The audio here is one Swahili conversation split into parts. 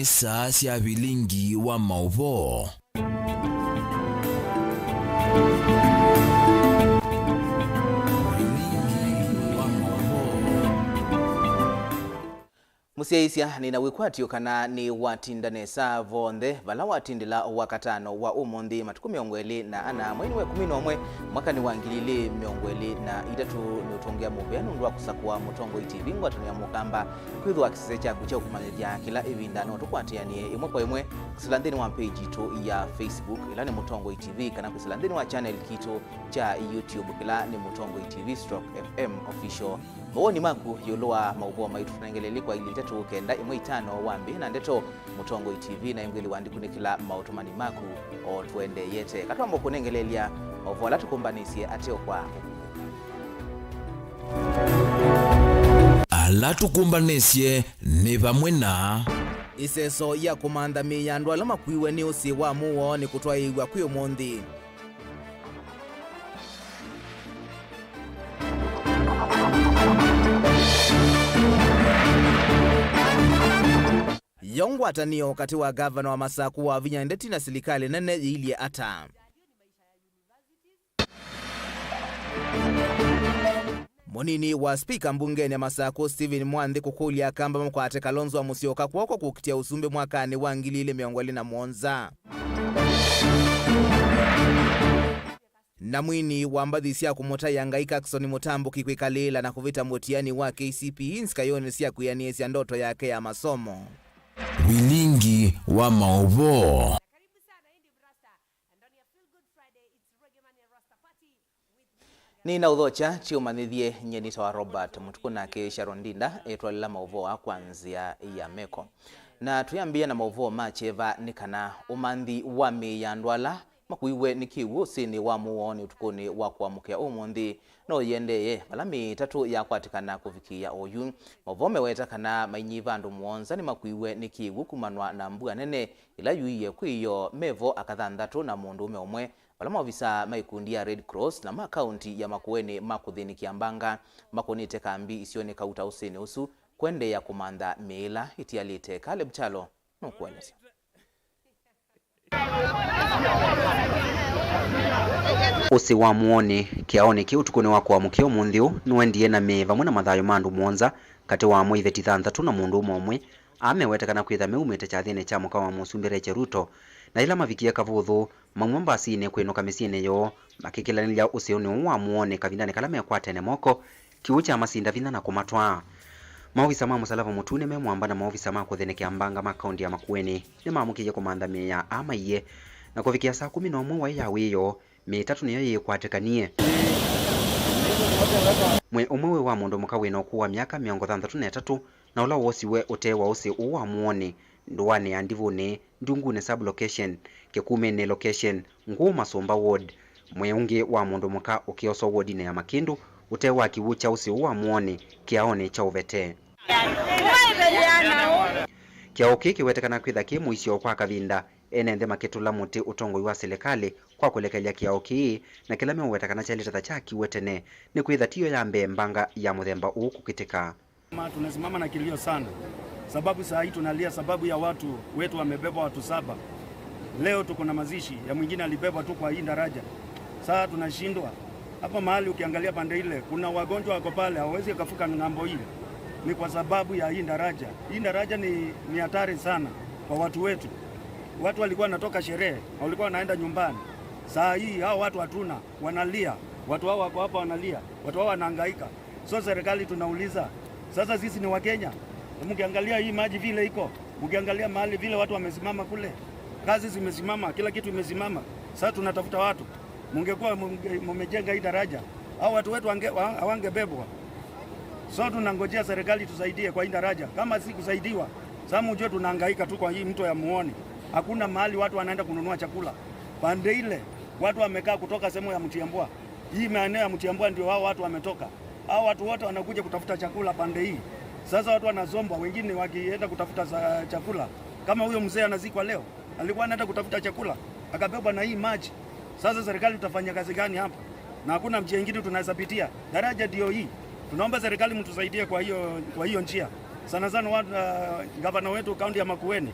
kanisa cia Vilingi wa Mauvoo. Musiaisia ni na wikwatio kana ni watindanesa vonthe vala watindila wakatano wa umundi matuku 24 mwezi wa 11 mwaka ni wa 2023 nutongia muvea nundu wa kusakua mutongo TV ngwatano ya mukamba kwithwa kisese cha kucha kumanyithia kila ivinda no tukwatianie imwe kwa imwe kusilandini wa page itu ya Facebook ila ni mutongo TV kana kusilandini wa channel kitu cha YouTube ila ni mutongo TV/FM official. Mawoni maku yoloa Mauvoo maitu tunangeleli kwa ili tetu kenda imwe 5 wambi na ndeto mutongo TV na imgeli wandikuni kila mautomani maku o tuende yete katwa mbo kunengelelia Mauvoo la tukumbanisye ateo kwa ala tukumbanisye ni vamwe na iseso ya kumanda miyandu alama kuiwe ni usi wa muo ni kutwa igwa kuyo mondi yongwatanio kati wa gavana wa Masaku wa Vinyandeti na serikali nene ilie ata monini wa speaker mbungeni ya Masaku Steven Mwandhi kukulia kamba mkwate Kalonzo wa Musyoka kwoko kukitia usumbe mwakani wa 2017 na mwini wa mbadhi siya kumota yangaika Ackson Mutambo kikwikalila na kuvita mutiani wa KCP inskayoni siya kuyaniesya ndoto yake ya masomo. Vilingi wa Mauvoo. Ni na udhocha chiumanithie nyenita wa Robert Mutuku na ke Sharondinda etwalila Mauvoo kwanzia ya meko na tuyambia na Mauvoo macheva nikana umandhi wa miyandwala makuiwe nikiwu sini wa muoni utukuni wa kuamukea umundi no yendeye malami tatu ya kwatikana kufikia oyu Mauvoo meweta kana mainyiva andu muonza ni makuiwe nikiwu kumanwa na mbua nene ila yuiye kuiyo mevo akathandatu na mundu umwe walama ofisa maikundi ya Red Cross na makaunti ya makuweni makuthini kiambanga makonite kambi isione kauta usini usu kwende ya kumanda meila itialite kale mchalo nukueleza usi wa muoni kiaone ki utukuni wa kuamukio umunthiu nuendie na meva mwana mathayo mandu muonza kati wa mwithe 33 na mundu umwe amewetekana kwitha meumite chathine cha muka wa musumbire Cheruto na ila mavikia kavuthu mamwe mbasine kwinuka misine yo makikilanilya usioni wa muoni kavindane kala mekwatene moko kiucha masinda vina na kumatwa maofisa ma musalava mutune memwamba na maofisa ma kuthene kiambanga makaundi ya makueni ni mamukiye kumanda meya amaiye na kufikia saa 11 wa yawiyo mitatu niyo yikwatikanie mwe umwe wa mundu mukawino kuwa miaka 63 na ula wosiwe utewa usi uwa muoni nduwane ya ndivune ndungune sub location kekumene location nguma Somba ward mweungi wa mundu muka ukioso ward ne ya Makindu utewa kiwucha usi uwa muoni kiaone cha uvete kiaoki kiwetekana kwitha kimuisio kwa kavinda enende maketula muti utongo wa serikali kwa kulekelea kiaoki na kila mewetekana chalita cha kiwetene ni kwitha tiyo ya mbanga ya muthemba huu kukitika. Tunasimama na kilio sana sababu saa hii tunalia sababu ya watu wetu wamebeba watu 7. Leo tuko na mazishi ya mwingine alibeba tu kwa hii daraja. Saa tunashindwa hapa mahali. Ukiangalia pande ile kuna wagonjwa wako pale hawawezi kufuka ngambo ile, ni kwa sababu ya hii daraja. Hii daraja ni hatari sana kwa watu wetu. Watu walikuwa wanatoka sherehe, walikuwa wanaenda nyumbani. Saa hii hao watu hatuna, wanalia. Watu hao wako hapa wanalia, watu hao wanahangaika. So serikali tunauliza, sasa sisi ni Wakenya. Mkiangalia hii maji vile iko, mkiangalia mahali vile watu wamesimama kule, kazi zimesimama, kila kitu imesimama. Sasa tunatafuta watu. Mungekuwa mmejenga hii daraja, hao watu wetu hawangebebwa. So tunangojea serikali tusaidie kwa hii daraja. Kama si kusaidiwa, sasa mjue tunahangaika tu kwa hii mto ya Muoni. Hakuna mahali watu wanaenda kununua chakula. Pande ile watu wamekaa kutoka sehemu ya Mtiambua. Hii maeneo ya Mtiambua ndio hao watu wametoka. Hao watu wote wanakuja kutafuta chakula pande hii. Sasa watu wanazombwa, wengine wakienda kutafuta chakula. Kama huyo mzee anazikwa leo, alikuwa anaenda kutafuta chakula, akabebwa na hii maji. Sasa serikali tutafanya kazi gani hapa? Na hakuna njia nyingine tunaweza pitia. Daraja ndio hii. Tunaomba serikali mtusaidie kwa hiyo njia. Sana sana gavana wetu kaunti ya Makueni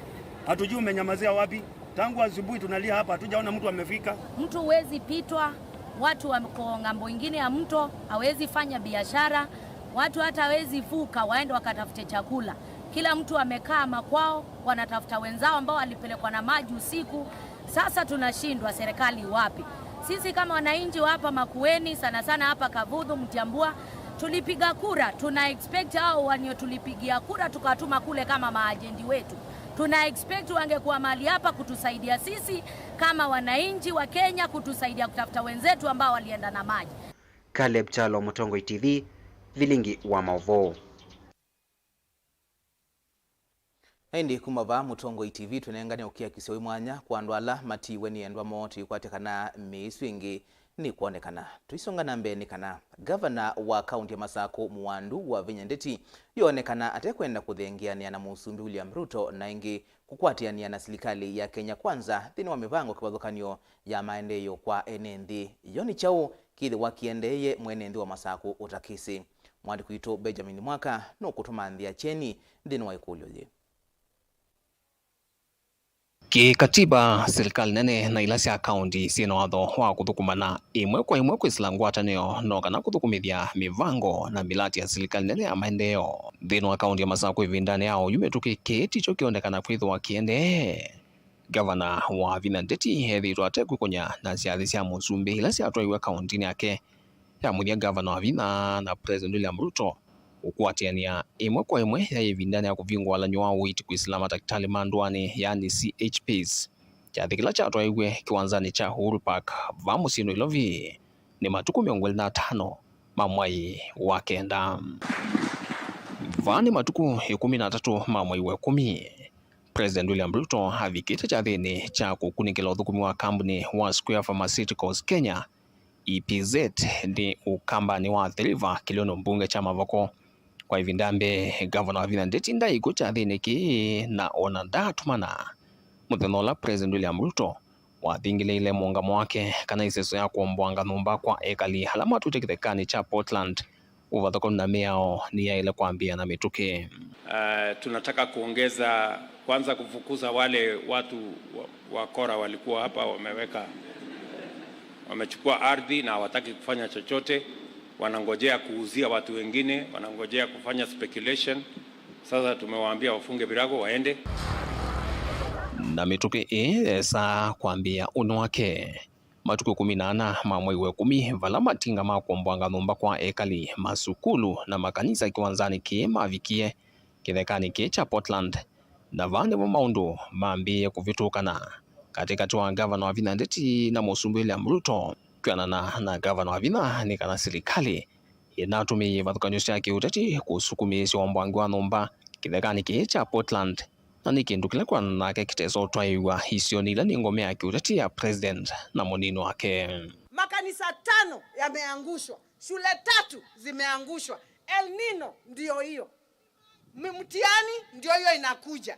Hatujui umenyamazia wapi. Tangu asubuhi tunalia hapa, hatujaona mtu amefika. Mtu huwezi pitwa, watu wako ng'ambo ingine ya mto, hawezi fanya biashara, watu hata hawezi vuka waende wakatafute chakula. Kila mtu amekaa makwao, wanatafuta wenzao ambao walipelekwa na maji usiku. Sasa tunashindwa serikali wapi? Sisi kama wananchi wa hapa Makueni, sana sana hapa Kavudhu, Mtiambua, tulipiga kura. Tuna expect hao wanio tulipigia kura tukatuma kule kama maajendi wetu. Tuna expect wangekuwa mahali hapa kutusaidia sisi kama wananchi wa Kenya, kutusaidia kutafuta wenzetu ambao walienda na maji. Caleb Chalo, Mutongo TV, Vilingi wa Mauvoo. Hindi kumava Mutongo TV tunengane ukia kisiwa mwanya kwa ndwala matiwe ni endwa moti kwa tekana miswingi ni kuonekana. Tuisonga na mbeni kana Governor wa kaunti ya Masako Muwandu wa Vinyandeti yuonekana atekwenda kuthengiania na Musumbi William Ruto na ingi kukwatiania na serikali ya Kenya Kwanza thini wa mivango kiwadhukanio ya maendeleo kwa enendi yoni chao kithi wakiendeye mwenendi wa Masako utakisi. Mwandi kuito Benjamin Mwaka no kutumandia cheni ndini wa ikulyo je. Kikatiba serikali nene na ilasi ya kaunti sina watho wa kuthukumana imwe kwa isila ngwatanio no kana kuthukumithia mivango na milati ya serikali nene ya maendeleo thini wa kaunti ya Masako ivindani yao yumetuki kiti cho kionekana kwithwa kiende. Governor wa Vinyandeti hethitwa atekwikonya na ciathi cia Musumbi ilasi atwaiwe kaunti yake ya muthia Governor wa Vina na President William Ruto ukwatiania imwe kwa imwe ya ivindani ya kuvingwa la nywa witi kuislama daktari mandwani yani CHPs chathikila cha atwaiwe kiwanzani cha Uhuru Park vamusino ilovi ni matuku 25 mamwai wa kenda vani matuku 13 mamwai wa 10 President William Ruto havikite chathini cha kukunikila uthukumi wa kambuni wa Square Pharmaceuticals Kenya EPZ ndi ukambani wa thiliva kiliono mbunge cha Mavoko kwa ivindambe Governor wa Vinyandeti ndaigo chathini ki na ona ndatumana muthenola President William Ruto wathingile ile muungamo wake kana iseso ya kuombwanga numba kwa ekali halama tutekithekani cha Portland uvathoko na meao ni ya ile kuambia na mituke. Tunataka kuongeza kwanza kufukuza wale watu wakora walikuwa hapa wamechukua ardhi na hawataki kufanya chochote, wanangojea kuuzia watu wengine, wanangojea kufanya speculation. Sasa tumewaambia wafunge virago waende. Na mituke esa kuambia uno wake matuku 18 mamwai wa 10 vala matinga makombwanga numba kwa ekali masukulu na makanisa kiwanzani ki mavikie kithekani ki cha Portland na vande wa maundu maambie kuvitukana katikati wa Governor wa Vinyandeti na Musumbi William Ruto kwanana na Governor wa Vina ni kana serikali inatumia vathukanio cia kiuteti kusukumisia ombwangi wa numba kithekani ki cha Portland na ni kindu kile kwa nake kiteso twaiwa hisio nila ni ngome ya kiuteti ya president na monino wake. Makanisa 5 yameangushwa, shule 3 zimeangushwa. El Nino ndio hiyo, mtihani ndio hiyo inakuja.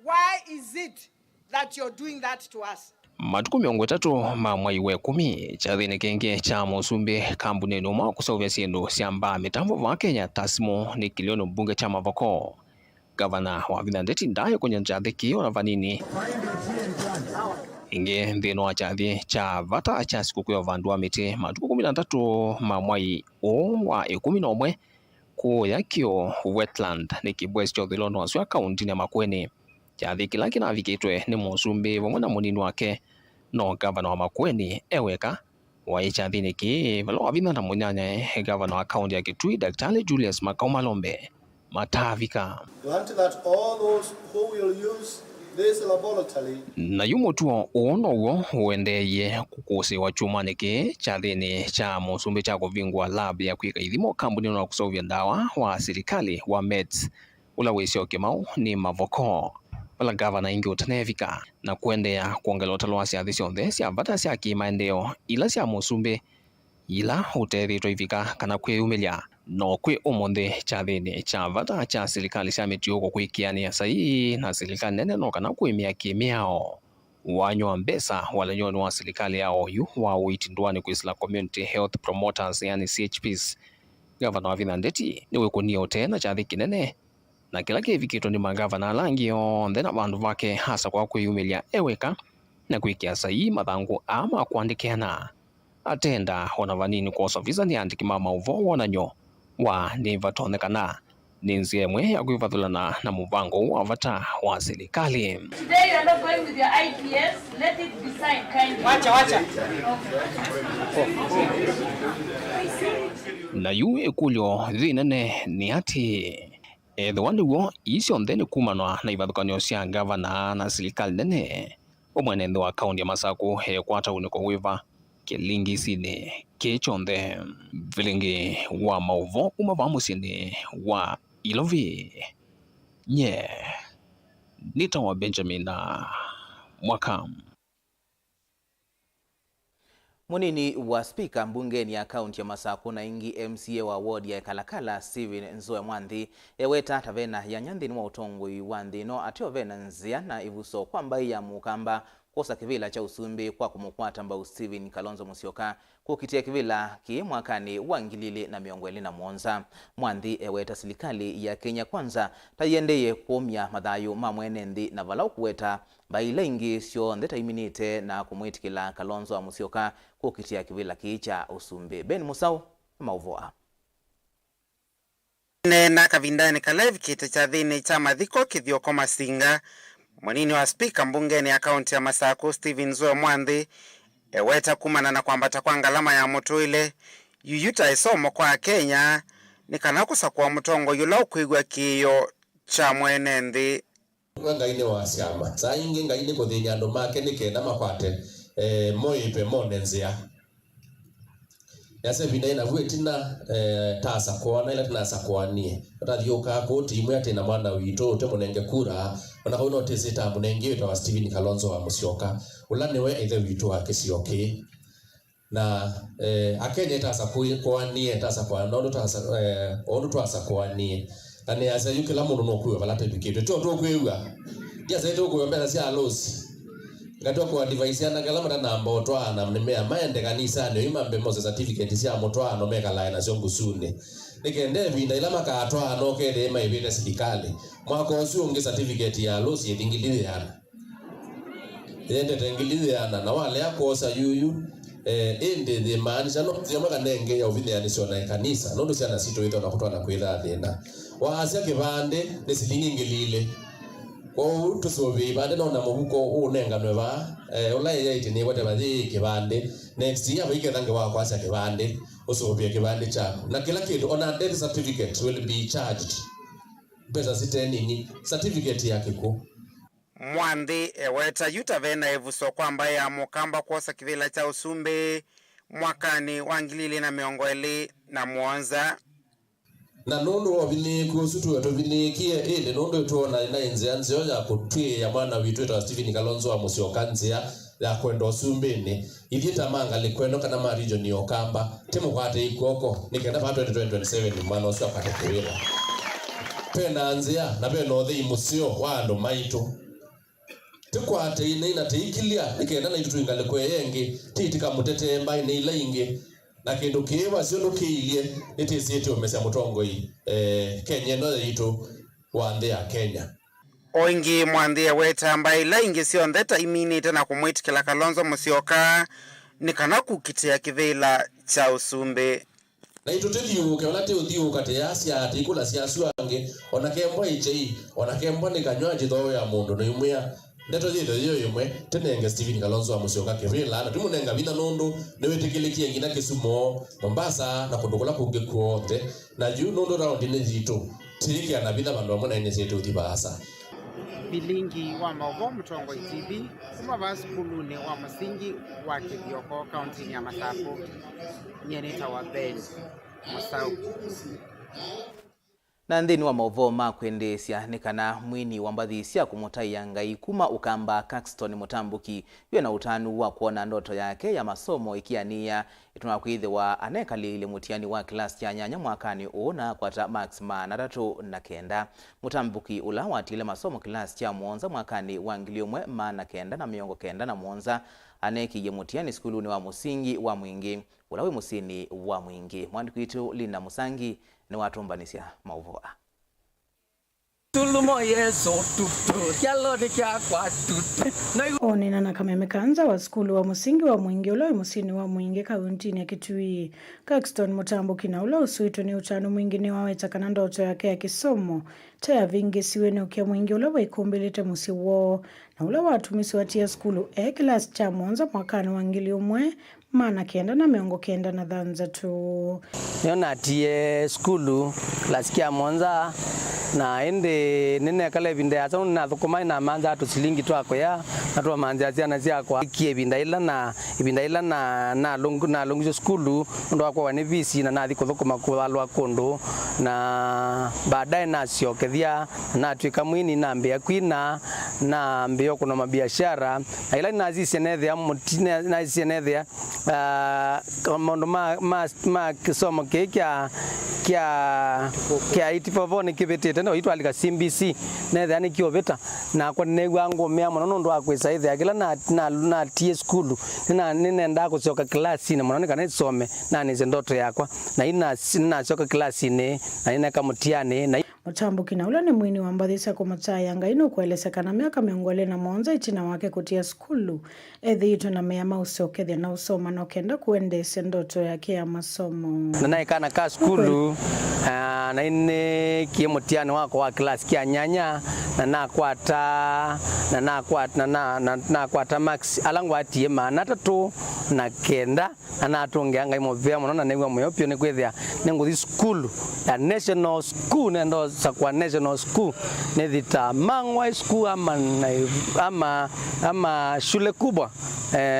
Why is it that you're doing that to us? Matuku 30 mamwai wa 10 chathini kenge cha Musumbi kambuni numa kusovya sindu siamba mitambo va Kenya tasimo ni kiliono mbunge cha Mavoko. Governor wa Vinyandeti ndayo kwenye nchathi kiyo na vanini inge ndino wa chathi cha vata cha siku kuyo vandua miti matuku 13 mamwai wa 11 kuya kio wetland ni kibwesi cho dhilono wa suya kaunti ya Makueni chathi kila kina vikitwe ni Musumbi wamona munini wake no Governor wa Makueni eweka wa chathi ni ki valo wa Vina na munyanya Governor wa kaunti ya Kitui Daktari Julius Makau Malombe matavika na yumotuo uono uo uendeye kukusi wa chuma niki chathini cha Musumbi cha kuvingwa lab ya kuika ithimo kambuni na kusovya ndawa wa serikali wa Meds ula wisio kimau ni Mavoko wala Governor ingi utanevika na kuendea kuongela utalwa siathi sionthe sia vata sia kimaendeo ila sia Musumbi ila uterithwa ivika kana kwiyumilia no kwi umonde chathini cha vata cha serikali cia mitiuko kwikiania sahihi na serikali nene no kana kwimia kimiao wanywa mbesa wala nyoni wa serikali yao yu wa uitindwani kuisla community health promoters yani CHPs. Governor wa Vinyandeti ni wekunia tena chathi kinene na kila kivikitwo ni magavana alangi onthe na vandu vake hasa kwa kwiyumilia eweka na kwikia sai mathangu ama kuandikiana atenda ona vanini kwosa visa ni andiki ma Mauvoo wonanyo wa ni vatonekana ni nzia imwe ya kwivathulana na muvango wa vata wa serikali. Today you are not going with your IPS, let it be signed kindly. Wacha. Na yu ikulyo thinene ni ati ethwa niguo icio nthe ni kumanwa na ivathukanio cia gavana na serikali nene umwenenthi wa kaunti ya Masaku hekwata uniko wiva Vilingi sine kichonthe Vilingi wa Mauvoo kuma vamusini wa Ilovi nye nita wa Benjamin na Mwakam. Munini wa spika mbungeni ya kaunti ya Masaku na ingi MCA wa ward ya Kalakala Steven Nzoe Mwanthi eweta tavena ya nyanthini wa utongoi wa nthino atio vena nzia na ivuso kwamba ya mukamba kosa kivila cha usumbi kwa kumukwata mbau Steven Kalonzo Musyoka kukitia kivila ki mwakani wa 2027. Mwanthi eweta serikali ya Kenya Kwanza tayendeye kumya mathayu mamwene nthi na valau kuweta baila ingi sio ndeta iminite na kumwitikila Kalonzo Musyoka kukitia kivila ki cha usumbi. Ben Musau, Mauvoo. Na kavindani kalevi kite cha thini cha mathiko kithioko masinga mwanini wa spika mbungeni ya kaunti ya Masaku Steven Nzoe Mwanthi eweta kumana na kwambata kwa ngalama ya moto ile yuyuta isomo kwa Kenya ni kana kusakwa mutongo yula ukwigwa kiyo cha mwene nthi ngaine wa siama saa ingi ngaine kuthinya andu make nikenda makwate moipe monenzia yase vinda ina vuetina tasa kuona ila tunasa kuanie tathiuka koti imwe ati na mwana wito te munenge kura ona kauno tesita munenge wito wa Steven Kalonzo wa Musyoka ulane we either wito wa Kisioki na akenya tasa kuanie tasa kwa nondo tasa onu tasa kuanie ane asa yukila mundu no kuwa balate bikito to kuwa yase to kuwa mbele sia losi ngato kwa device yana galama na mboto ana mnemea maende kanisa ne imambe mo certificate sia moto ano meka line zongu sune nikende vinda ila makatwa ano kede maibile serikali mwako usio unge certificate ya losi yedingiliwe yana yende tengiliwe yana na wale yakosa yuyu ende the man jano zema kanenge ya uvinde yanisona kanisa nondo sia na sito ito na kutwana kwela thena waasya kibande nesiliningilile ko tusobe bande no na mubuko unenga nweba ulai yaiti ni wote bathi kibande next year bike thange wa kwasya kibande usobe kibande chako na kila kitu on a death certificate will be charged pesa siteni certificate yake ko. Mwanthi eweta yutavena evuso kwamba ya mukamba kosa kivila cha usumbi mwakani wa 2027 na nondo wabini kusutu wetu vini kie ile nondo tuona na inzia nzio ya kutwie ya mwana witu wetu wa Steven Kalonzo wa Musyoka nzia ya kwenda usumbini idhita manga likwendo kana marijo ni okamba timu kwate ikoko nikenda pa 2027 mwana usio akatekwela pena nzia na pena othi musyo wando maitu tukwate ina teikilia nikenda na itu ingale kweyengi titika mutetemba ina ila ingi na kindu kiwa sio nukiilie nitisiete umesya mutongo Kenya no yitu wa nthi ya Kenya oingi Mwanthi eweta ambaye ila ingi sio ndeta iminite na kumwitikila Kalonzo Musyoka ni kana kukitia kivila cha usumbi na itutiliu ke walate uthiu kate yasia ati kula sia suange ona kembwa ichei ona kembwa ni kanywaji tho ya mundu no imwe ndeto zito yo imwe tenenge Steven Kalonzo wa Musyoka kivila na tumunenga bina nondo newetekelekia ngina Kisumo Mombasa na kundukula kunge kuote na yu nondo round ne zito tiki anabina bandu amona ine zetu dibasa. Vilingi wa Mauvoo mtongo TV kuma baskulune wa msingi wa Kithioko kaunti ya Masaku nyeneta wa Ben Musau na nthini wa Mauvoo makwendesya nikana mwini wa mbathi cia kumutaiya ngai kuma ukamba Caxton Mutambuki ywe na utanu wa kuona ndoto yake ya masomo ikiania ituna kwithiwa anekalile mutiani wa class ya nyanya mwakani una kwata max na 3 Mutambuki ula watile masomo class ya mwonza mwakani wa 1997 anekiye mutiani skuluni wa musingi wa Mwingi ulawe musini wa Mwingi. Mwandiku itu Lina Musangi ni watumbanisya Mauvoo. Onena na Kameme Kanza wa skulu wa musingi wa Mwingi ulo musini wa Mwingi kauntini ya Kitui. Caxton Mutambuki na ulo usuito ni utano mwingine waweta kana ndoto yake ya kisomo. Taya vingi siwene ukia Mwingi ulo wa ikumbilite musi wo. Na ulo watumisi watia skulu class cha mwanza mwakani wangili umwe. Mana kenda na meongo kenda na dhanza tu. Yona tie skulu class kia mwanza. Na ende nene kale binde asa na thukuma na manza tu silingi tu akoya na tu manza sia na sia kwa kie binda ila na longu skulu ndo akwa wani visi na athi kuthukuma kualwa kondo na baadaye na sio kethia na twika mwini na mbia kwina na mbio kuna mabiashara na ila na zisi nethe mutine na zisi nethe mondo ma kisomo kia itipavone kibetete no itwa alika CBC nethe ani kiobeta na kwa negwa ngomea muno ndo akwisa ithe akila na tie skulu nina ndako soka class ine muno kana some na ni ndoto yakwa na ina soka class ine na ina kamutiane na Mutambuki na ula ni mwini wa mbathisa kumataa yanga ino kuelesekana miaka miongole na monza itina wake kutia skulu ethi ito na mea mausokethia na usoma na kenda kuendesha ndoto yake ya masomo na ikana ka skulu na ine kie mutiani wako wa class kia nyanya na nakwata max alangu atie mana tatu na kenda na atongeanga imovea muno na negwa moyopio ne kwethia nenguthi skulu ya national school nendo sakwa national school ne thita mangwa school ama shule kubwa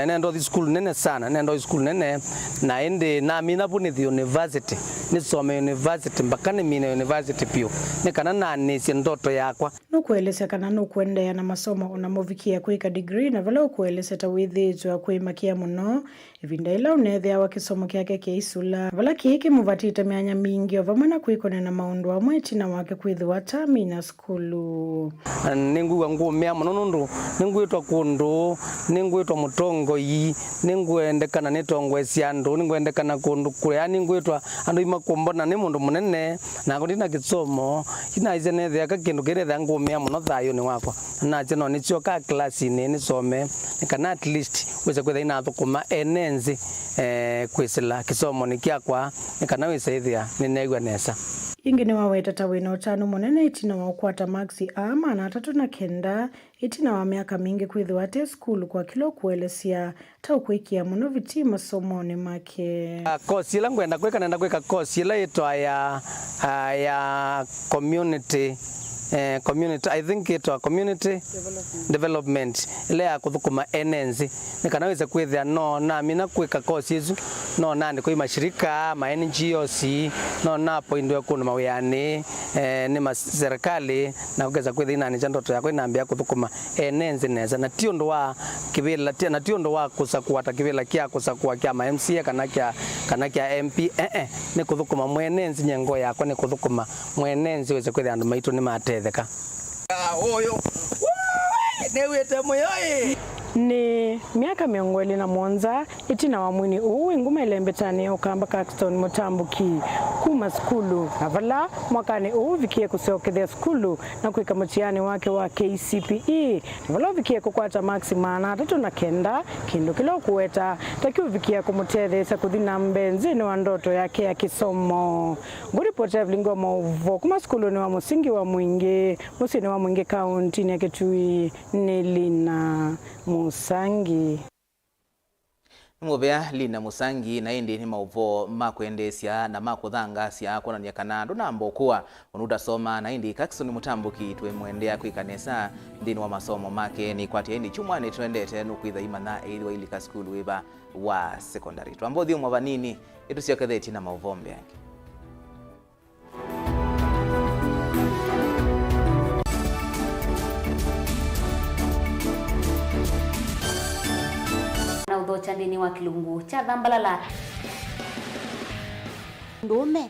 nendo thi school nene sana nendo school nene na ende na mina puni the university nisome university mbakane mina university pio nekana na nisi ndoto yakwa nukueleza kana nukuendea na masomo unamovikia kuika degree na vala ukueleza tawithizwa kuimakia muno ivindaila unethea wa kisomo kyake kia isula vala kiki muvatite mianya mingi ovamana kuikone na maundu wa mweti na wake kwithiwa tamina skulu ningu ngumea muno nundu ningu itwa kundu ningu itwa mutongoi ningu endekana nitongwesia ndu ningu endekana kundu kuria ningu itwa andu imakumbona ni mundu munene na ngudina kisomo ina izenethea ka kindu kiretha ngumea muno thayo ni wakwa na jeno ni cio ka class ni some kana at least wese kwetha ina thukuma enenzi kwisila kisomo ni kiakwa kana wisaithia ni negwa nesa ingi ni waweta tawina utano munene itina wa ukwata maxi ama na 39 itina wa miaka mingi kwithiwa te skulu kwa kilo kuelesia ta ukwikia muno viti masomoni make course ila ngwenda kweka nenda kweka course ila itwa ya community I think itwa community development ile ya kuthukuma enenzi nikanaweza kwethia no na mina kweka course hizo no nandi kwa mashirika ma NGOs no na poindwe kuna mawiyani ni serikali na kugeza kwethia nani ndoto yako inaambia kuthukuma enenzi neza na tio ndo wa kibila na tio ndo wa kusakuata kibila kia kusakua kia ma MCA kana kia MP ni kuthukuma mwenenzi nyengo yako ni kuthukuma mwenenzi weze kwethia andu maitu ni matetheka oyo newete moyoe ni miaka miongoli na monza itina wa mwini ngume lembetani ukamba Caxton Mutambuki kuma skulu na vala mwakani vikie kuseokethia skulu na kuika mutiani wake wa KCPE na vala vikie kukwata maximana 39 kindu kilo kuweta takiu vikie kumutethesa kuthina mbenzi ni wa ndoto yake ya kisomo nguri pote Vilingi wa Mauvoo kuma skulu ni wa musingi wa Mwingi musini wa Mwingi kauntini ya Kitui Lina Musangi Muvea Lina Musangi na indi ni Mauvoo makwendesya na makuthangasya kuonania kana ndu nambo kuwa unuda soma na indi Caxton Mutambuki twemwendea kwikanesa ndini wa masomo make ni kwatia indi chumwane twendete nukwitha imana ili wa ilika skulu wiba wa secondary twambothi umwa vanini itusioketheti na Mauvoo mbeangi na udhocha ndini wa kilungu cha Dhambalala ndume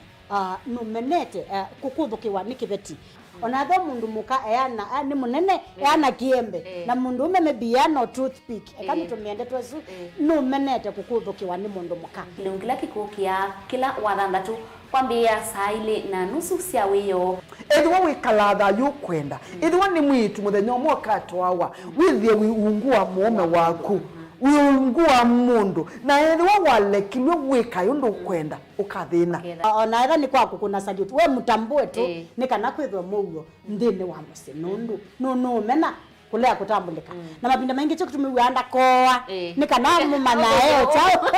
numenete kukuthukiwa ni kibeti onatho mundu muka eana ni munene eana kiembe na mundu ume mebiano toothpick kama tumiende twesu numenete kukuthukiwa ni mundu muka kilungila kikukia kila wathandatu kwambia saa 2:30 cia wiyo edwa wikalatha yukwenda edwa ni mwitu muthenya umwe katwawa withie wiungua muome waku wiungua mundu na edwa walekilwe wika yundu kwenda ukathina ona era ni kwaku kuna salute we mutambue tu ni kana kwithwa mugo ndini wa musinundu no mena kulea kutambulika na mabinda mengi cyo kutumiwanda koa ni kana mumana eo chao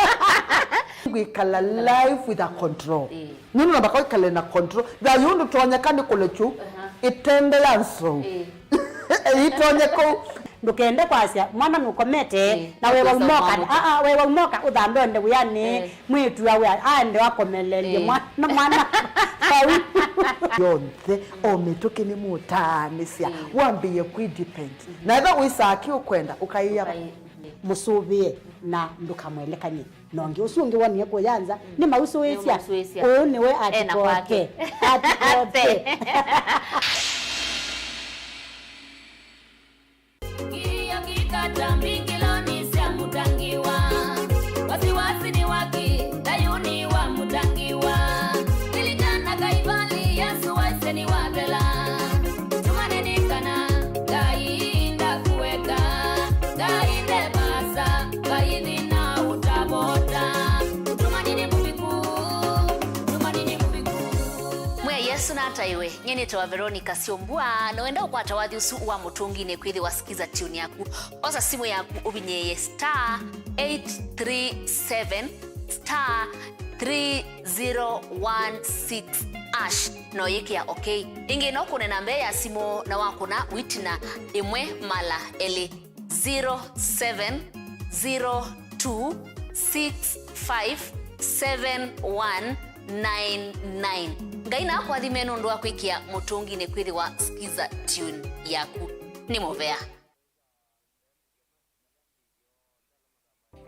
wikala life with a control nini nabako ikale na control da yundu tonyekani kulechu itendela nso itonyeko ndukende kwasia mwana nukomete na wewe umoka wewe umoka udhandonde uyani mwitu yawe ande wakomelelie mwana yonse ometoke ni mutanisia wambie kwidepend na eba wisaki ukwenda ukaiya musubie na ndukamwelekanye nonge usunge wani ko yanza ni mausuwesia one we atikoke atikoke Tambingiloni sia mutangiwa wasiwasi ni waki dayuni wa mutangiwa ilikana kaivali Yesu waiseni wabela tumaneni kana gainda kuweka gainde basa gaindi na utabota tumanini mubiku mwe Yesu na taiwe nyene to Veronica Siombua no enda ukwata wathi usu wa mutungine kwithi wasikiza tune yaku oza simu yaku ubinyeye *837 *3016 ash no yikia okay ingi no kunena mbe ya simu na wakuna witina imwe mala ele 0702657199 ngaina kwa thimeno ndo akwikia mutungine kwithi wa skiza tune yaku ni Mauvoo.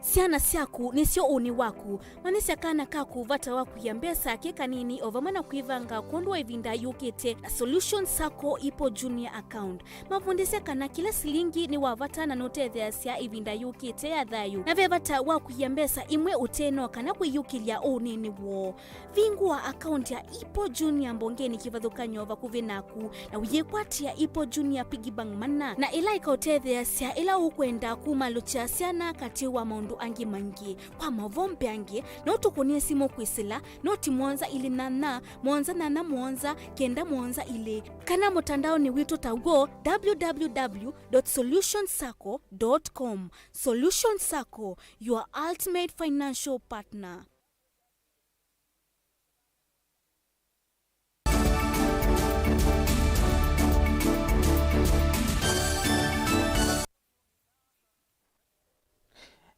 Siana siaku nisio uni waku manisi akana kaku vata waku ya mbesa keka nini ovamana kuivanga kondwa ivinda yukete solution sako ipo junior account mavundise kana kila silingi ni wavata na note theasia ivinda yukete ya dhayu na vevata waku ya mbesa imwe uteno kana kuyukilia unini wo vingua account ya ipo junior mbongeni kivadhuka nyova kuvinaku na uyekwatia ipo junior pigibang mana na ila ikaote theasia ila ukwenda kumalucha siana kati wa maundu angi mangi kwa Mauvoo mpeangi no tukunie simu kwisila noti mwanza ili nana mwanza kenda mwanza ile kana mutandao ni wito tago www.solutionsacco.com. Solution Sacco, your ultimate financial partner.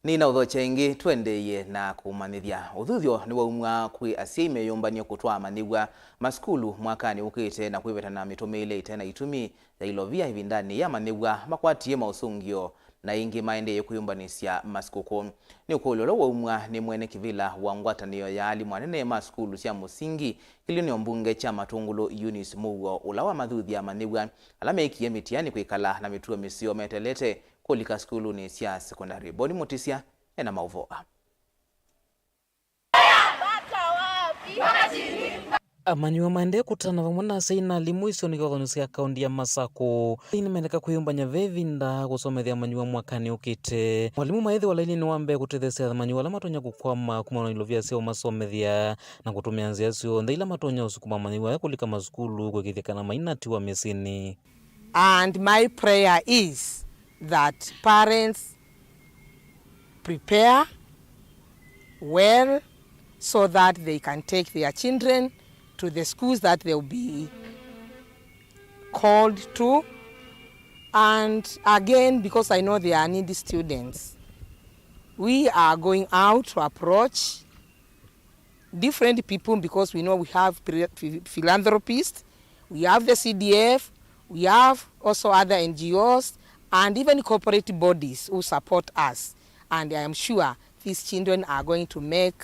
Nina udhocha ingi tuendeye na kumanithia uthuthio ni waumwa kwi asia imeyumbania kutwa manigwa maskulu mwakani ukite na kwiveta mitumile itena itumi ya ilovia hivindani ya manigwa makwatie mausungio na ingi maendeye kuyumbanisya maskuku ni ukulolo waumwa ni mwene kivila wa ngwatanio ya alimu anene maskulu cia musingi kilionio mbunge cha Matungulu Eunice Mauvoo ulawa mathuthi ya manigwa alamekie mitiani kwikala na mituo misio metelete kulika skulu ni cia sekondari boni mutisia ena Mauvoo. Amanywa mande kutana vamona saina limu iso nikothonusia kaundi ya Masako inimeneka kuyumbanya vevinda kusomethia amanywa mwakani ukite mwalimu maithi walaini ni wambe kutethesia amanywa la matonya kukwama kumana ilovia sio masomethia na kutumia nzia sio ndeila matonya usukuma amanywa kulika maskulu kwekithikana mainati wa mesini. And my prayer is that parents prepare well so that they can take their children to the schools that they will be called to. And again, because I know they are needy students, we are going out to approach different people because we know we have philanthropists, we have the CDF, we have also other NGOs, and even corporate bodies who support us. And I am sure these children are going to make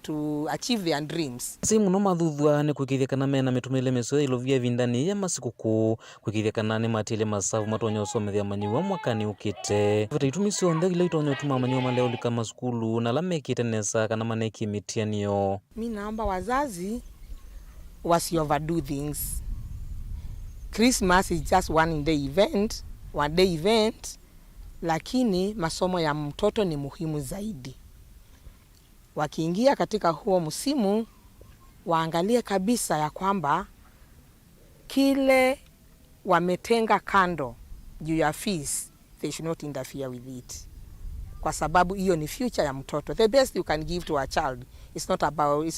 to achieve their dreams. Simu no mathuthua ni kwikithikana mena mitumile meso ilovia vindani ya masikuku kwikithikana ni matile masavu matonya usomethia manyiwa mwakani ukite vata itumisio ndhe ila itonya utuma manyiwa maleo lika maskulu na lamekite nesa kana maneki mitianio. Mi naomba wazazi wasi overdo things. Christmas is just one day event, lakini masomo ya mtoto ni muhimu zaidi. Wakiingia katika huo msimu, waangalie kabisa ya kwamba kile wametenga kando juu ya fees, they should not interfere with it. Kwa sababu hiyo ni future ya mtoto. The best you can give to a child, it's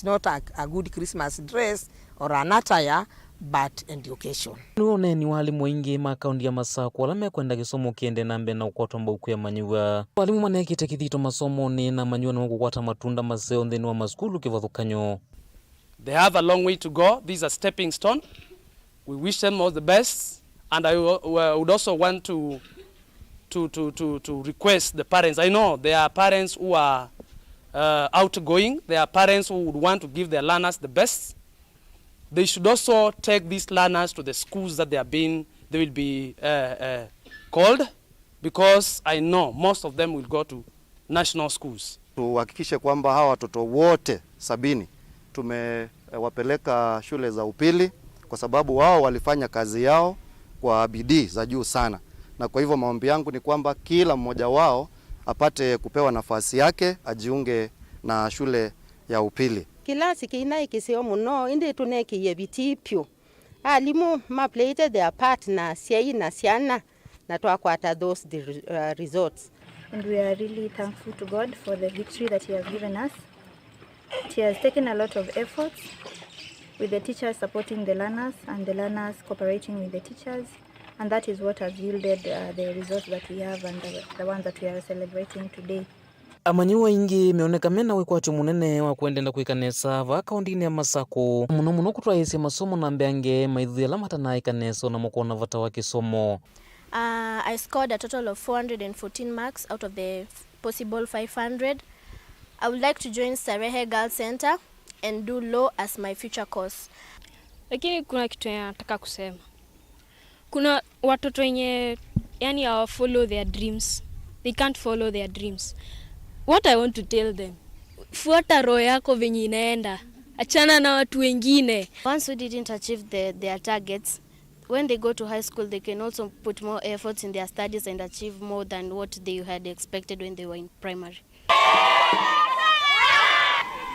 not a good Christmas dress or an attire, but education. Nuone ni walimu wengi makaundi ya Masaku walame kwenda kisomo kiende nambe na ukwata mba ukuya manyuwa. Walimu maneki tekithito masomo ni na manyuwa na kukwata matunda maseo ndeni wa maskulu kivathukanyo. They have a long way to go. This is a stepping stone. We wish them all the best, and I would also want to request the parents. I know there are parents who are outgoing. There are parents who would want to give their learners the best. They should also take these learners to the schools that they will be called, because I know most of them will go to national schools. Tuhakikishe kwamba hawa watoto wote 70 tumewapeleka shule za upili, kwa sababu wao walifanya kazi yao kwa bidii za juu sana. Na kwa hivyo maombi yangu ni kwamba kila mmoja wao apate kupewa nafasi yake ajiunge na shule ya upili. Kilasi kina ikiseo muno inde tuneki yebitipyo. Alimu played their part na siai na siana na twakwata those results. And we are really thankful to God for the victory that He has given us. He has taken a lot of efforts with the teachers supporting the learners and the learners cooperating with the teachers, and that is what has yielded the results that we have and the ones that we are celebrating today. Amanyuwa ingi meoneka mena wikwacho munene wa kuendenda kuikanesa va kaundini ya Masaku. Muno kutwaisi masomo na mbeange maidhu ya lamata na ikaneso na mokona vata wa kisomo. I scored a total of 414 marks out of the possible 500. I would like to join Starehe Girls Center and do law as my future course. Lakini kuna kitu nataka kusema. Kuna watoto wenye yani follow their dreams. They can't follow their dreams. What I want to tell them, fuata roho yako venye inaenda. Achana na watu wengine. Once we didn't achieve their targets, when they go to high school, they can also put more efforts in their studies and achieve more than what they had expected when they were in primary.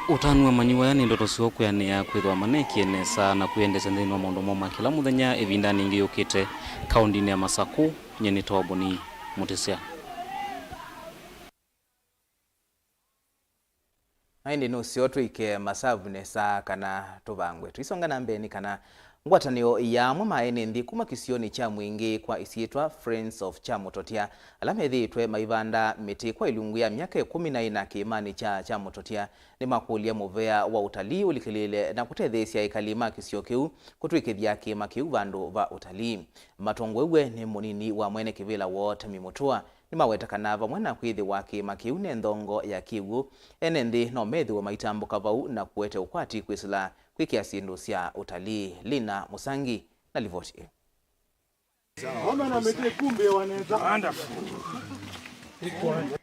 Utanu wa manyuwa yani ndoto siwoku ya nea kwethwa maneki enesa na kuendesa ndeni wa maundu moma kila muthenya evinda ningi yukite kaundini ya Masaku nyeni tawaboni Mutesia. Aindi nusio tuike masavu nesa kana tubangwe. Tuisonga na mbeni kana ngwatanio ya mwamaene ndi kuma kisioni cha mwingi kwa isiitwa Friends of Chamutotia. Alamethi itwe maivanda miti kwa ilungu ya miaka 14 kiimani cha Chamutotia ni makulia muvea wa utalii ulikilile na kutethesia ikalima kisio kiu kutuikithia kima kiu vandu va utalii. Matongwewe ni munini wa mwene kivila wote mimutua ni maweta kanava mwena kwithi wa kima kiu ne ndongo ya kiwu enendi no methi wa maitambo kavau na kuwete ukwati kwisila kwikia sindu sia utalii. Lina Musangi na livoti.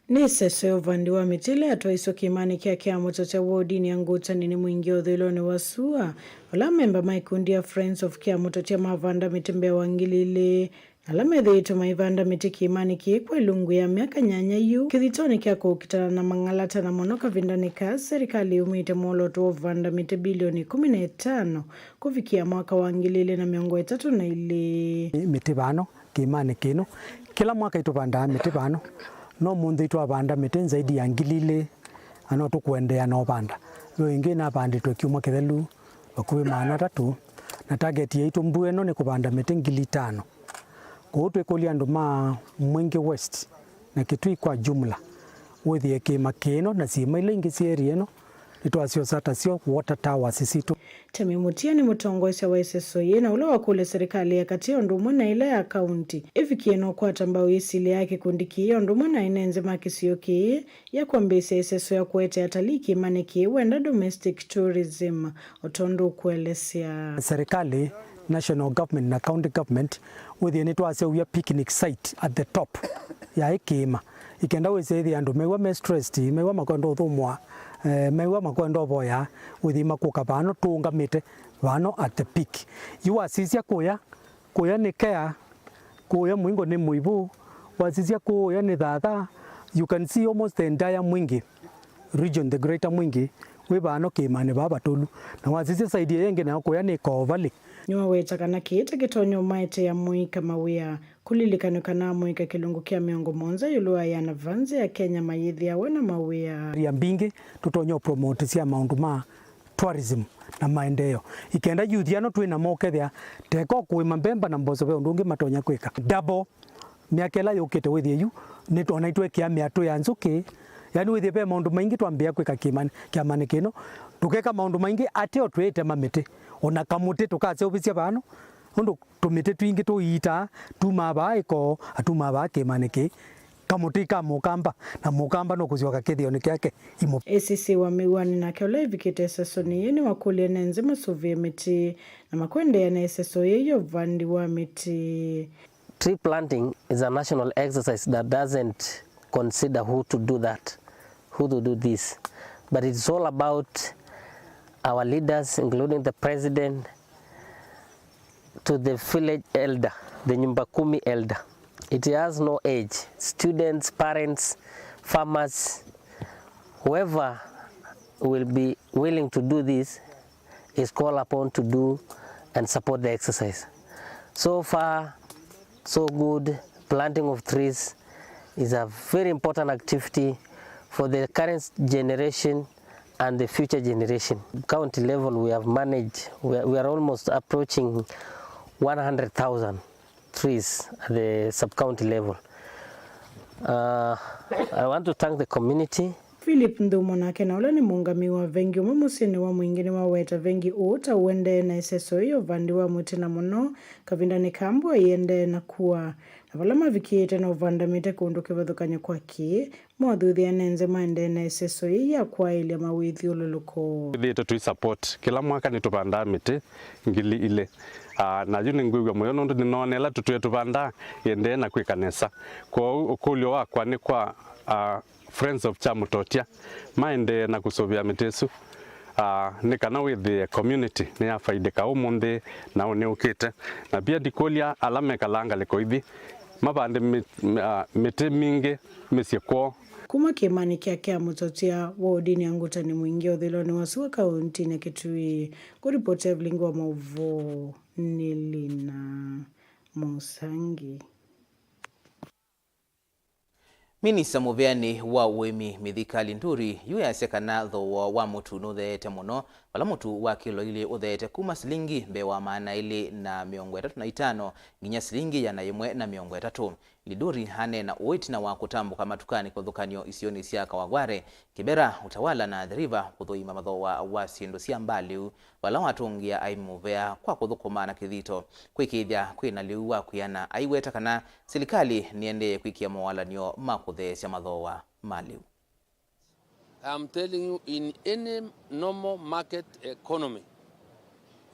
Ni sese ovandi wa mitile atwaiso kimani kia kiamuto cha wodini ya nguta nini mwingi othiloni wasua. Wala memba maikundi ya Friends of Kiamuto cha mavanda mitembe wangilile. Alamethi ito maivanda miti kiimani kiekwa ilungu ya miaka nyanya yu. Kithitoni kia kukitana na mangalata na monoka vindanika serikali umite moloto vanda miti bilioni 15 kufikia mwaka wangilile na miongo 3 na ile. Miti bano kiimani kino. Kila mwaka ito vanda miti bano. No mundu ito vanda miti zaidi ya ngilile. Ano tukuendea no vanda. Yo ingi na vanda ito kiuma kithelu. Wakuwe maana 3. Na target ya ito mbueno ni kuvanda miti ngili 5. Kuhutu ekulia nduma Mwingi West na kitui kwa jumla wethie kima kino na sima ile ingi sieri eno nitwasio sata sio water tower sisitu. Tamimutia ni mutongoesha wa SSOE na ule wakule serikali ya katio ndumwe na ile ya kaunti. Ifiki no kwa tambao isili yake kundiki ndumwe na inenze makisiyoki ya kwambesi SSOE ya kuwete ataliki maniki wenda domestic tourism otondo kuelesia. Serikali, national government na county government wethie nitwasio ya picnic site at the top ya ikima. Ikenda wese andu mewa me stressed mewa makondo thumwa mewa makondo boya uthi makuka bano tungamite vano at the peak iwasisia kuya ni kea kuya mwingo ni Mauvoo wasisia kuya ni thata. You can see almost the entire Mwingi region, the greater Mwingi we vano kimane baba tolu na wasisia saidi yenge na kuya ni Kovali niwa weta kana kiita kitonyo maite ya muika mawia kulilikano kana muika kilungu kia miongo monza yulua ya navanze ya Kenya mayithi ya wana mawia ya mbingi tutonyo promote siya maundu ma tourism na maendeleo ikenda yuthiano twina mokethia teko kuima mbemba na mbozo be undungi matonya kwika double miakela yukite withie yu ni tona itwe kia miatu ya nzuki yani withie be maundu maingi twambia kwika kiamani kino tukeka maundu maingi ateo twete mamite ona kamuti tukase obisia bano undu tumite twingi tuita tumaba iko atumaba kimaniki kamuti ka mukamba na mukamba no kuzioka kithio ni kyake imo ACC wa miwani na kiola ivikite sesoni yeni wakulia nenze masuvia miti na makwende ya na seso yeyo vandi wa miti. Tree planting is a national exercise that doesn't consider who to do that, who to do this, but it's all about our leaders, including the president, to the village elder, the Nyumba Kumi elder. It has no age. Students, parents, farmers, whoever will be willing to do this is called upon to do and support the exercise. So far, so good. Planting of trees is a very important activity for the current generation and the future generation. County level, we have managed, we are almost approaching 100,000 trees at the sub-county level. I want to thank the community. Philip Ndumo na kena ula ni muungami wa vengi umamusini wa mwingine wa weta vengi uta uende na iseso iyo vandi wa mwiti na muno kavinda ni kambu wa iende na kuwa na valama vikiete na uvanda mite kuunduke vadhukanya kwa ki mwadhuthi ya nenze maende na iseso iya kwa ili mawithi ululuko. Ito tui support kila mwaka ni tupanda mite ngili ile na yuni nguigwa moyo nundu ninonela tutuye tupanda yende na kwikanesa kwa ukulio wakwa ni kwa Friends of Chamutotia maende na kusovia mitesu ni kana with the community ni afaidika umundi na uniukite na pia dikolia alame kalanga liko hivi mabande mite mingi misiekwo kuma kimani kia mutotia wodi ni anguta ni mwingi othiloni wasuwa kaunti na Kitui kuripoti Vilingi wa Mauvoo Nilina Musangi. Minista muveani wa uemi mithikali nduri yuyasekana thowa wa mutu nutheete muno wala mutu wa kilo ili utheete kuma silingi mbewa maana ili na 35 nginya silingi ya na 130 liduri hane na uitina wa kutambuka matukani kuthukanio isioni sia Kawagware Kibera utawala na dhiriva kuthuima mathowa wa sindu cia mbaliu wala watungia aimuvea kwa kuthukuma na kithito kwikithia kwina liu wa kuyana aiweta kana serikali niende kwikia mawalanio makutheesya mathowa maliu. I'm telling you, in any normal market economy,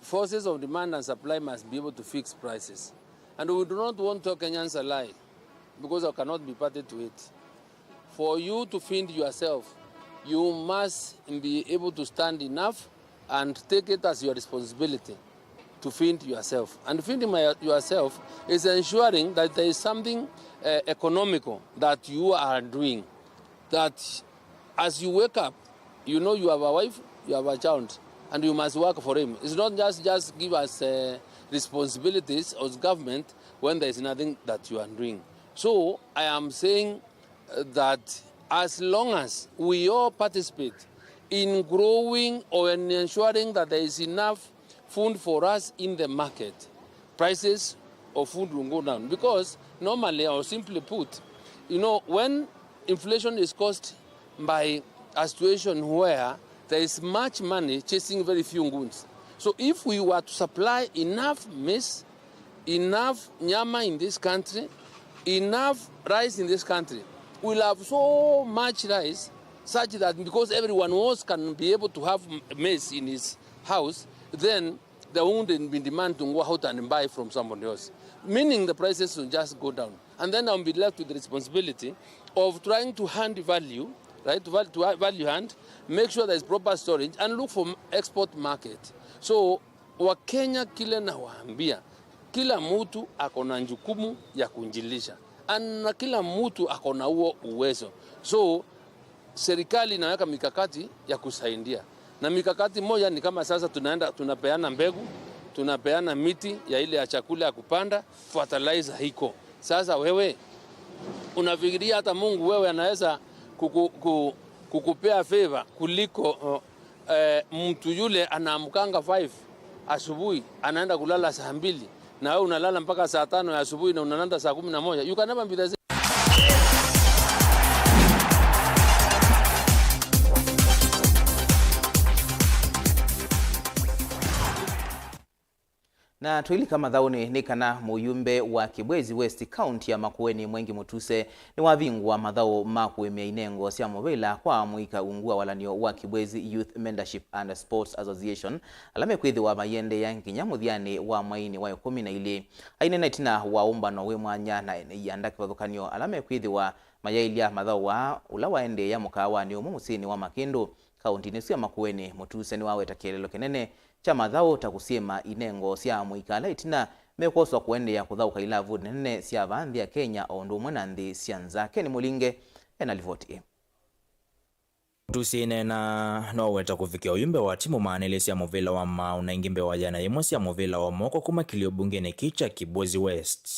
forces of demand and supply must be able to fix prices. And we do not want Kenyans to lie, because I cannot be party to it. For you to feed yourself, you must be able to stand enough and take it as your responsibility to feed yourself. And feeding yourself is ensuring that there is something economical that you are doing. That as you wake up, you know you have a wife, you have a child, and you must work for him. It's not just give us responsibilities as government when there is nothing that you are doing. So I am saying that as long as we all participate in growing or in ensuring that there is enough food for us in the market, prices of food will go down. Because normally, or simply put, you know, when inflation is caused by a situation where there is much money chasing very few goods. So if we were to supply enough maize, enough nyama in this country, enough rice in this country, we'll have so much rice such that because everyone else can be able to have maize in his house, then there won't be demand to go out and buy from somebody else. Meaning the prices will just go down. And then I'll be left with the responsibility of trying to hand value, right, to value hand, make sure there's proper storage, and look for export market. So Wakenya kile nawaambia, kila mtu ako na jukumu ya kunjilisha. Na kila mtu ako na huo uwezo. So serikali inaweka mikakati ya kusaidia. Na mikakati moja ni kama sasa tunapeana mbegu, tunapeana miti ya ile ya chakula ya kupanda, fertilizer hiko. Sasa wewe unafikiria hata Mungu wewe anaweza kukupea favor kuliko mtu yule anaamkanga 5 asubuhi anaenda kulala saa 2 na wewe unalala mpaka saa 5 ya asubuhi na unaenda saa 11. You can never be the same. Na tuili kama dhauni ni kana muyumbe wa Kibwezi West County ya Makueni Mwengi Mutuse ni wavingwa madhao makuemia inengo siya mobila kwa muika ungua walanio wa Kibwezi Youth Mentorship and Sports Association alame kwithi wa mayende ya nkinyamuthiani wa maini wa 12 aine naitina wa umbano we mwanya na yanda kivathukanio alame kwithi wa mayailia madhao wa ula waende ya mukawa ni umusini wa Makindu kaunti ni siya Makueni Mutuse ni waweta kielelo kinene cha madhao takusema inengo siya muikala itina mekoswa kuende ya kuthauka ilavu nene siya vandhi ya Kenya ondu mwenanthi sianza Ken Mulinge enalivoti. Tusine na noweta kufikia uyumbe wa timu maanele siya movela wa mauna ingimbe wa jana yemo siya movela wa moko kuma kilio bungene kicha Kibwezi West.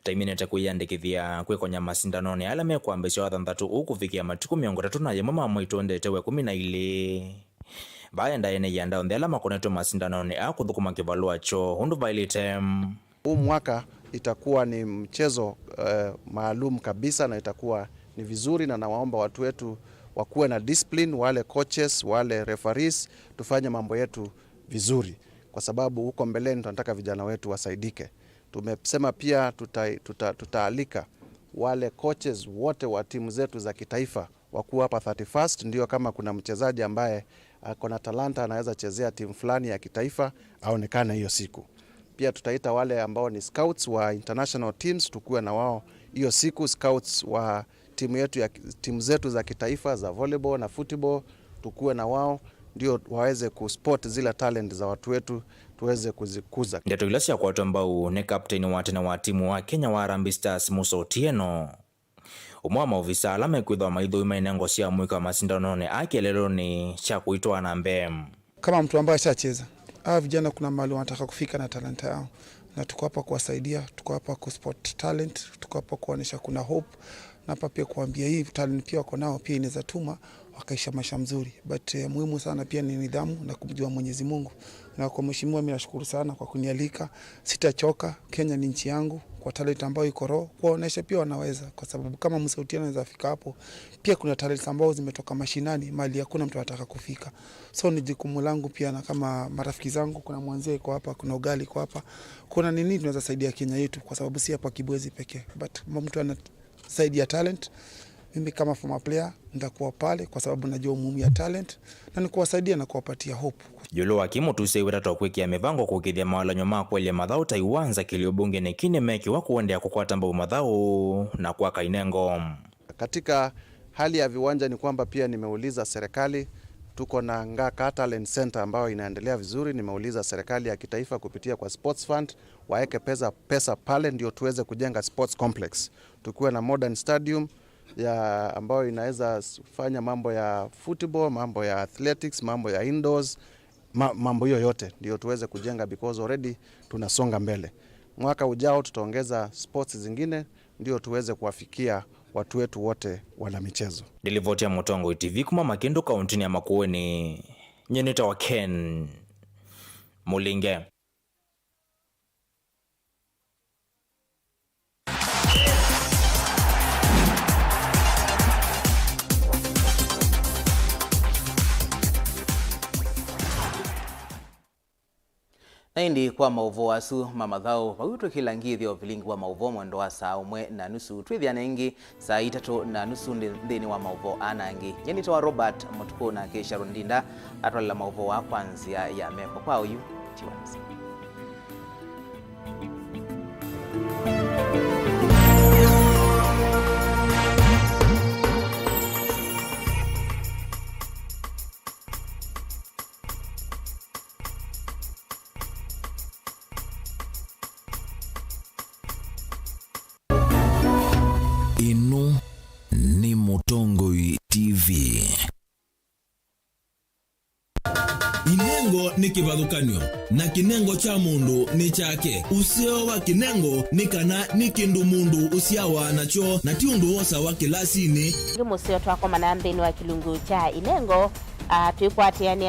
Taimine kuyandikithia kwekonya masindanone alame kwambisha wa thantatu ukufikia matuku 3 na yemo mamwitonde tewe 12. Baya ndaene yanda ondela makoneto masindanone akuthukuma kibalua cho hundu vailitem. Huu mwaka itakuwa ni mchezo maalum kabisa na itakuwa ni vizuri, na nawaomba watu wetu wakuwe na discipline, wale coaches, wale referees, tufanye mambo yetu vizuri kwa sababu huko mbeleni tunataka vijana wetu wasaidike. Tumesema pia tutaalika wale coaches wote wa timu zetu za kitaifa wakuwa hapa 31st, ndio kama kuna mchezaji ambaye akona talanta anaweza chezea timu fulani ya kitaifa aonekane hiyo siku. Pia tutaita wale ambao ni scouts wa international teams tukue na wao hiyo siku, scouts wa timu zetu za kitaifa za volleyball na football tukue na wao ndio waweze kuspot zile talent za watu wetu tuweze kuzikuza. Ndeto ilasi ya kwa watu ambao ni captain watena wa timu wa Kenya wa Harambee Stars Musa Otieno. Umwa maofisa alame kwithwa maitho imainengo siya mwika masindanone akielelo ni cha kuitwa na mbem. Kama mtu ambaye ashacheza, hawa vijana kuna mahali wanataka kufika na talanta yao, na tuko hapa kuwasaidia, tuko hapa kuspot talent, tuko hapa kuonesha kuna hope, na hapa pia kuambia hii talent pia wako nao pia inaweza tuma wakaisha maisha mzuri. But muhimu sana pia ni nidhamu na kumjua Mwenyezi Mungu. Na kwa mheshimiwa mimi nashukuru sana kwa kunialika. Sitachoka, Kenya ni nchi yangu, kwa talent ambayo iko roho kuonesha pia wanaweza, kwa sababu kama Musa Otieno anaweza fika hapo, pia kuna talent ambazo zimetoka mashinani mali hakuna mtu anataka kufika. So ni jukumu langu pia, na kama marafiki zangu, kuna Mwanzee iko hapa, kuna Ugali iko hapa, kuna nini tunaweza saidia Kenya yetu, kwa sababu si hapa Kibwezi pekee, but mtu anasaidia talent. Mimi kama former player nitakuwa pale kwa sababu najua umuhimu ya talent na ni kuwasaidia na kuwapatia hope. Yulo wa Kimutuse wetatu kwekia mivango kukithia mawala nyoma kwele madhao taiwanza kilio bunge ne kine meki wa kuendea kukwata mbabu madhao na kwa kainengo. Katika hali ya viwanja ni kwamba pia nimeuliza serikali, tuko na Ngaka Talent Center ambayo inaendelea vizuri. Nimeuliza serikali ya kitaifa kupitia kwa Sports Fund waeke pesa pale ndio tuweze kujenga sports complex. Tukuwe na modern stadium ya ambayo inaweza fanya mambo ya football, mambo ya athletics, mambo ya indoors, mambo hiyo yote ndio tuweze kujenga, because already tunasonga mbele. Mwaka ujao tutaongeza sports zingine ndio tuweze kuwafikia watu wetu wote wana michezo. Nilivotia Mutongo TV kuma Makindu kaunti ya Makueni. Nyenita wa Ken Mulinge. Naindi kwa Mauvoo wasu mamathao mawitu kila ngithio Vilingi wa Mauvoo mwendo wa saa 1:30 twithiana ingi saa 3:30 nthini wa Mauvoo anangi. Nyenito wa Robert MUTUKU na Sharon Ndinda atwala Mauvoo wa kwanzia ya meko kwa uyu tiwanisi. Ino ni Mutongoi TV. Inengo ni kibathukanio na kinengo cha mundu ni chake. Usio wa kinengo ni kana ni kindu mundu usiawa nacho na ti undu wosa wa kilasini. Musio twako manandeni wa kilungu cha inengo tuikwatiania